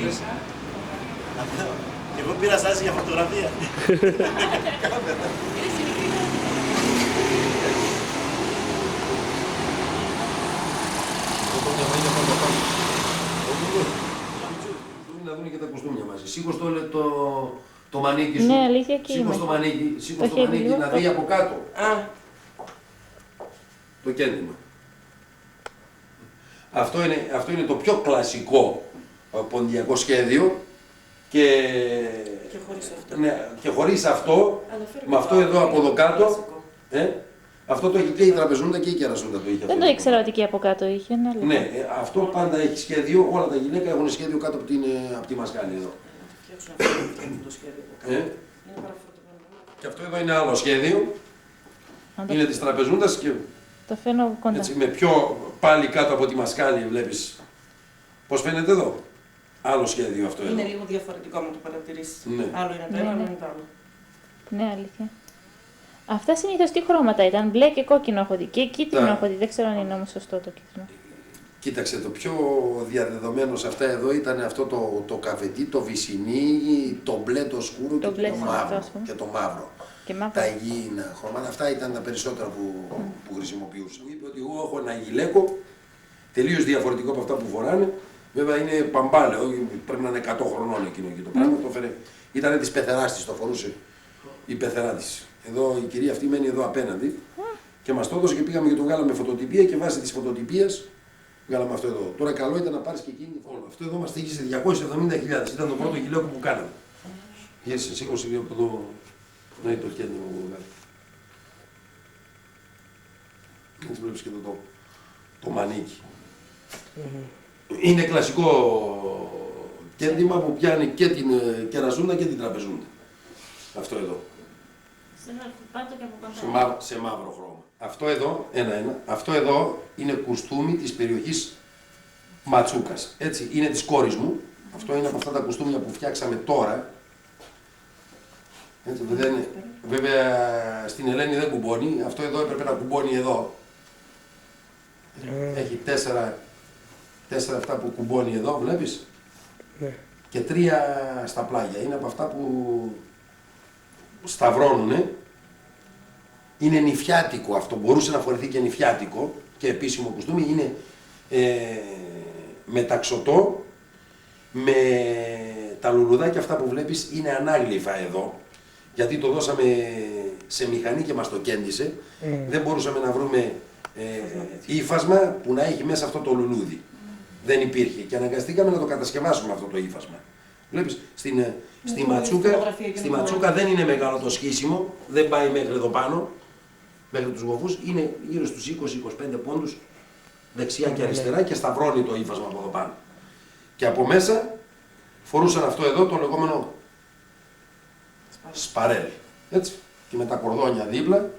πήρες. Εγώ πήρα στάση για φωτογραφία. Να δουν και τα κουστούμια μαζί. Σήκω το μανίκι σου. Ναι, αλήθεια και σήκω είμαι. το μανίκι, να δει από κάτω. Το κέντημα. Αυτό είναι το πιο κλασικό ποντιακό σχέδιο και χωρίς αυτό. Ναι, και χωρίς αυτό, με αυτό εδώ από εδώ κάτω, αυτό το έχει και η τραπεζούντα και η κερασούντα το είχε. Δεν το ήξερα ότι και από κάτω είχε. Ναι, αυτό πάντα έχει σχέδιο, όλα τα γυναίκα έχουν σχέδιο κάτω από τη μασκάλη εδώ. Το σχέδιο. Και αυτό εδώ είναι άλλο σχέδιο, είναι της τραπεζούντας και το φαίνω κοντά. Έτσι, με πιο πάλι κάτω από τη μασκάλη βλέπεις πώς φαίνεται εδώ. Άλλο σχέδιο αυτό εδώ. Είναι λίγο διαφορετικό με το παρατηρήσεις. Ναι. Άλλο είναι το ένα, άλλο είναι το άλλο. Ναι, αλήθεια. Αυτά συνήθως τι χρώματα ήταν, μπλε και κόκκινο έχω δει και κίτρινο έχω δει, δεν ξέρω αν είναι όμως σωστό το κίτρινο. Κοίταξε, το πιο διαδεδομένο σε αυτά εδώ ήταν αυτό το καφετί, το βυσσινί, το μπλε το σκούρο και το μαύρο. Τα υγιεινά χρώματα, αυτά ήταν τα περισσότερα που χρησιμοποιούσα. Μου είπε ότι εγώ έχω ένα γυλαίκο τελείως διαφορετικό από αυτά που φοράνε. Βέβαια είναι παμπάλαιο, πρέπει να είναι 100 χρονών εκείνο και το πράγμα. Το φέρε, ήταν της πεθεράς της, το φορούσε η πεθερά της. Εδώ η κυρία αυτή μένει εδώ απέναντι και μας το έδωσε και πήγαμε και το βγάλαμε φωτοτυπία και βάσει της φωτοτυπίας βγάλαμε αυτό εδώ. Τώρα καλό ήταν να πάρεις και εκείνη όλο. Αυτό εδώ μας τύχησε 270.000, ήταν το πρώτο γυλαίκο που κάναμε. Γεια σήκωσε λίγο από εδώ. Να είναι το κέντρο που βγάλει. Έτσι βλέπεις και εδώ το μανίκι. Είναι κλασικό κέντημα που πιάνει και την κερασούντα και την τραπεζούντα. Αυτό εδώ. Σε μαύρο χρώμα. Αυτό εδώ, αυτό εδώ είναι κουστούμι της περιοχής Ματσούκας. Έτσι, είναι της κόρης μου. Αυτό είναι από αυτά τα κουστούμια που φτιάξαμε τώρα. Έτσι, βέβαια στην Ελένη δεν κουμπώνει, αυτό εδώ έπρεπε να κουμπώνει εδώ. Έχει τέσσερα αυτά που κουμπώνει εδώ, βλέπεις, και 3 στα πλάγια. Είναι από αυτά που σταυρώνουνε. Είναι νηφιάτικο αυτό, μπορούσε να φορεθεί και νηφιάτικο και επίσημο κουστούμι. Είναι μεταξωτό, με τα λουλουδάκια αυτά που βλέπεις είναι ανάγλυφα εδώ. Γιατί το δώσαμε σε μηχανή και μας το κέντησε, δεν μπορούσαμε να βρούμε ύφασμα που να έχει μέσα αυτό το λουλούδι. Δεν υπήρχε και αναγκαστήκαμε να το κατασκευάσουμε αυτό το ύφασμα. Βλέπεις, στη ματσούκα δεν είναι μεγάλο το σχίσιμο, δεν πάει μέχρι εδώ πάνω, μέχρι τους γοφούς, είναι γύρω στους 20-25 πόντους δεξιά και αριστερά και σταυρώνει το ύφασμα από εδώ πάνω. Και από μέσα φορούσαν αυτό εδώ το λεγόμενο σπαρέλ, έτσι, και με τα κορδόνια δίπλα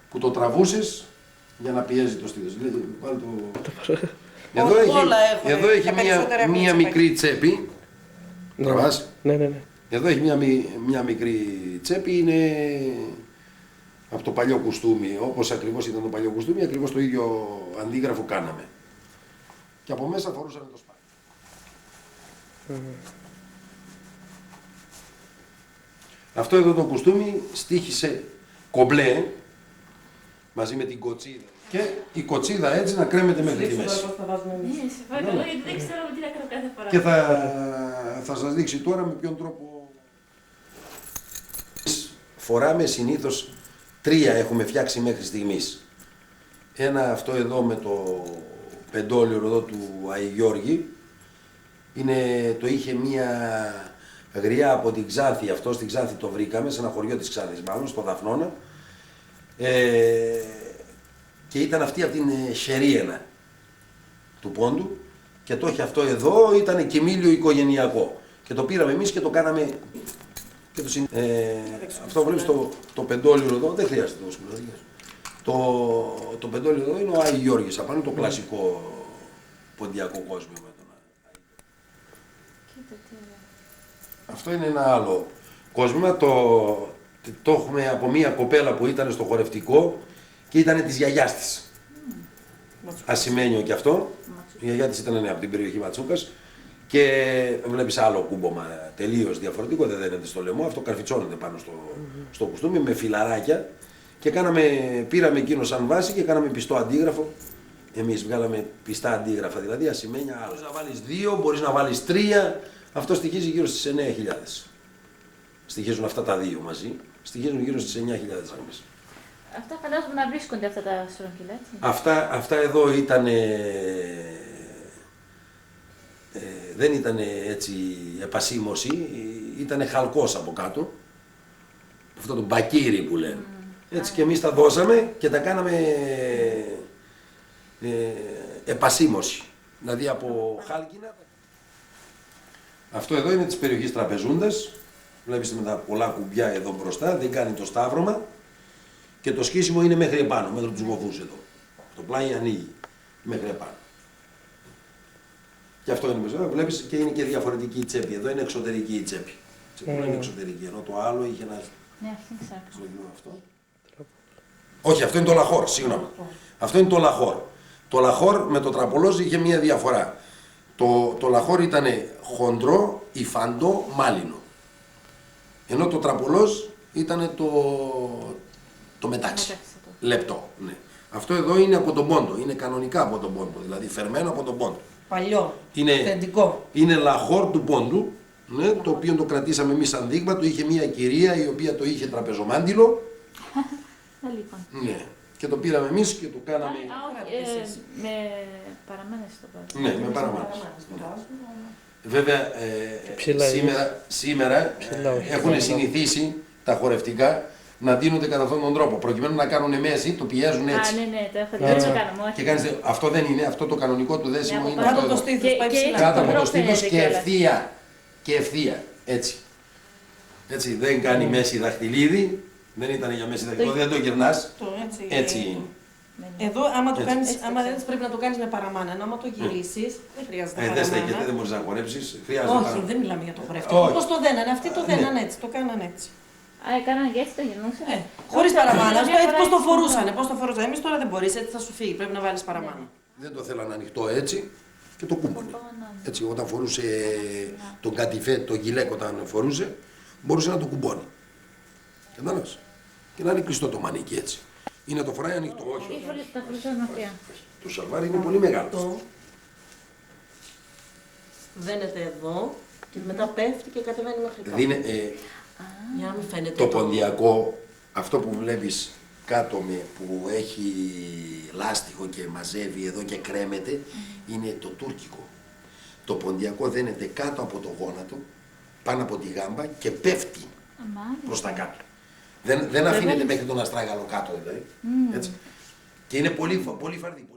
που το τραβούσες για να πιέζει το στήθος. Εδώ έχει μία μικρή τσέπη. Τραβάς. Ναι. Εδώ έχει μία μικρή τσέπη, είναι από το παλιό κουστούμι, όπως ακριβώς ήταν το παλιό κουστούμι, ακριβώς το ίδιο αντίγραφο κάναμε. Και από μέσα φορούσαν το σπάρι. Αυτό εδώ το κουστούμι στήχησε κομπλέ μαζί με την κοτσίδα. Και η κοτσίδα έτσι να κρέμεται μέχρι τη μέση. Δεν ξέρω τι να κάνω κάθε φορά. Και θα σας δείξει τώρα με ποιον τρόπο. Φοράμε συνήθως 3 έχουμε φτιάξει μέχρι στιγμής. Ένα αυτό εδώ με το πεντόλιο εδώ του Αϊγιώργη. Το είχε μία γριά από την Ξάνθη, αυτό στην Ξάνθη το βρήκαμε, σε ένα χωριό της Ξάνθης μάλλον, στο Δαφνώνα. Και ήταν αυτή από την Χερίαινα του Πόντου και το είχε αυτό εδώ, ήταν κοιμήλιο οικογενειακό. Και το πήραμε εμείς και το κάναμε. Και αυτό βλέπεις το πεντόλιο εδώ, δεν χρειάζεται το σκουλαδί. Το πεντόλιο εδώ είναι ο Άι Γιώργης, απάνω το κλασικό ποντιακό κόσμο. Αυτό είναι ένα άλλο κόσμημα, το έχουμε από μία κοπέλα που ήταν στο χορευτικό και ήταν της γιαγιάς της. Ασημένιο κι αυτό, η γιαγιά της ήταν από την περιοχή Ματσούκας Και βλέπεις άλλο κούμπομα τελείως διαφορετικό, δεν δένεται στο λαιμό, αυτό καρφιτσώνεται πάνω στο κουστούμι με φιλαράκια και πήραμε εκείνο σαν βάση και κάναμε πιστό αντίγραφο. Εμείς βγάλαμε πιστά αντίγραφα, δηλαδή ασημένια άλλα. Μπορείς να βάλεις 2, μπορείς να βάλεις 3, αυτό στοιχίζει γύρω στις 9.000. Στοιχίζουν αυτά τα δύο μαζί, στοιχίζουν γύρω στις 9.000 γραμμές. Αυτά φαντάζομαι να βρίσκονται αυτά τα στρογγυλά, έτσι. Αυτά εδώ ήταν. Δεν ήταν έτσι επασήμωση, ήταν χαλκός από κάτω. Αυτό το μπακύρι που λένε. Έτσι και εμείς τα δώσαμε και τα κάναμε επασήμωση. Δηλαδή από χάλκινα. Αυτό εδώ είναι της περιοχής Τραπεζούντας. Βλέπετε με τα πολλά κουμπιά εδώ μπροστά, δεν κάνει το σταύρωμα. Και το σκίσιμο είναι μέχρι επάνω, μέχρι τους γοφούς εδώ. Το πλάι ανοίγει μέχρι επάνω. Και αυτό είναι μέσα, βλέπεις και είναι και διαφορετική η τσέπη. Εδώ είναι εξωτερική η τσέπη. Εδώ είναι εξωτερική, ενώ το άλλο είχε ένα... Ναι, αυτή είναι σάκρα. Αυτό. Όχι, αυτό είναι το λαχόρ, συγγνώμη. Αυτό είναι το λαχόρ. Το λαχόρ με το τραπολόζ είχε μία διαφορά. Το λαχόρ ήταν χοντρό, υφαντό, μάλινο. Ενώ το τραπολόζ ήταν το μετάξι. Λεπτό. Ναι. Αυτό εδώ είναι από τον πόντο, είναι κανονικά από τον πόντο, δηλαδή φερμένο από τον πόντο. Παλιό, αυθεντικό. Είναι λαχόρ του πόντου, ναι, το οποίο το κρατήσαμε εμείς σαν δείγμα, το είχε μια κυρία η οποία το είχε τραπεζομάντιλο. Ναι. Και το πήραμε εμείς και το κάναμε... με παραμένες στο πάτο. Ναι, με παραμένες. Βέβαια, σήμερα έχουν συνηθίσει τα χορευτικά να δίνονται κατά αυτόν τον τρόπο. Προκειμένου να κάνουν μέση, το πιέζουν έτσι. Ναι, το έχω δει. Έτσι το κάναμε. Και κάνεις, αυτό δεν είναι, αυτό το κανονικό του δέσιμο είναι κάτω αυτό. Το στήθος, πάει ψηλά. Κάτω από το στήθος και ευθεία. Και ευθεία. Έτσι. Έτσι. Δεν κάνει μέση δαχτυλίδι. Δεν ήταν για μέση δαχτυλίδι. Δεν το γυρνάς. Έτσι είναι. Εδώ, άμα το κάνεις, άμα δεν πρέπει να το κάνεις με παραμάνα, άμα το γυρίσεις, δεν χρειάζεται παραμάνα. Δεν στέκεται, δεν μπορείς να χορέψεις. Όχι, δεν μιλάμε για το χορευτικό. Όπως το δένανε, αυτοί το δένανε έτσι, το κάνανε έτσι. Έκαναν και έτσι το γυρνούσαν. Χωρίς παραμάνα, έτσι πώς το φορούσανε, Εμείς τώρα δεν μπορείς, έτσι θα σου φύγει, πρέπει να βάλεις παραμάνα. Δεν το θέλανε ανοιχτό έτσι και το κούμπονε. Έτσι, όταν φορούσε τον κατιφέ, τον γυλαίκ, όταν φορούσε, μπορούσε να το κουμπώνει. Κατάλαβες. Και να είναι κλειστό το μανίκι έτσι. Ή να το φοράει ανοιχτό, όχι. Τα φορούσαν μακριά. Το σαλβάρι είναι πολύ μεγάλο. Δένεται εδώ και μετά πέφτει και κατεβαίνει μέχρι κάτω. Για να μην φαίνεται το ποντιακό, αυτό που βλέπεις κάτω που έχει λάστιχο και μαζεύει εδώ και κρέμεται, είναι το τουρκικό. Το ποντιακό δένεται κάτω από το γόνατο, πάνω από τη γάμπα και πέφτει προς τα κάτω. Δεν αφήνεται μέχρι τον αστράγαλο κάτω δηλαδή. Έτσι. Και είναι πολύ φαρδί.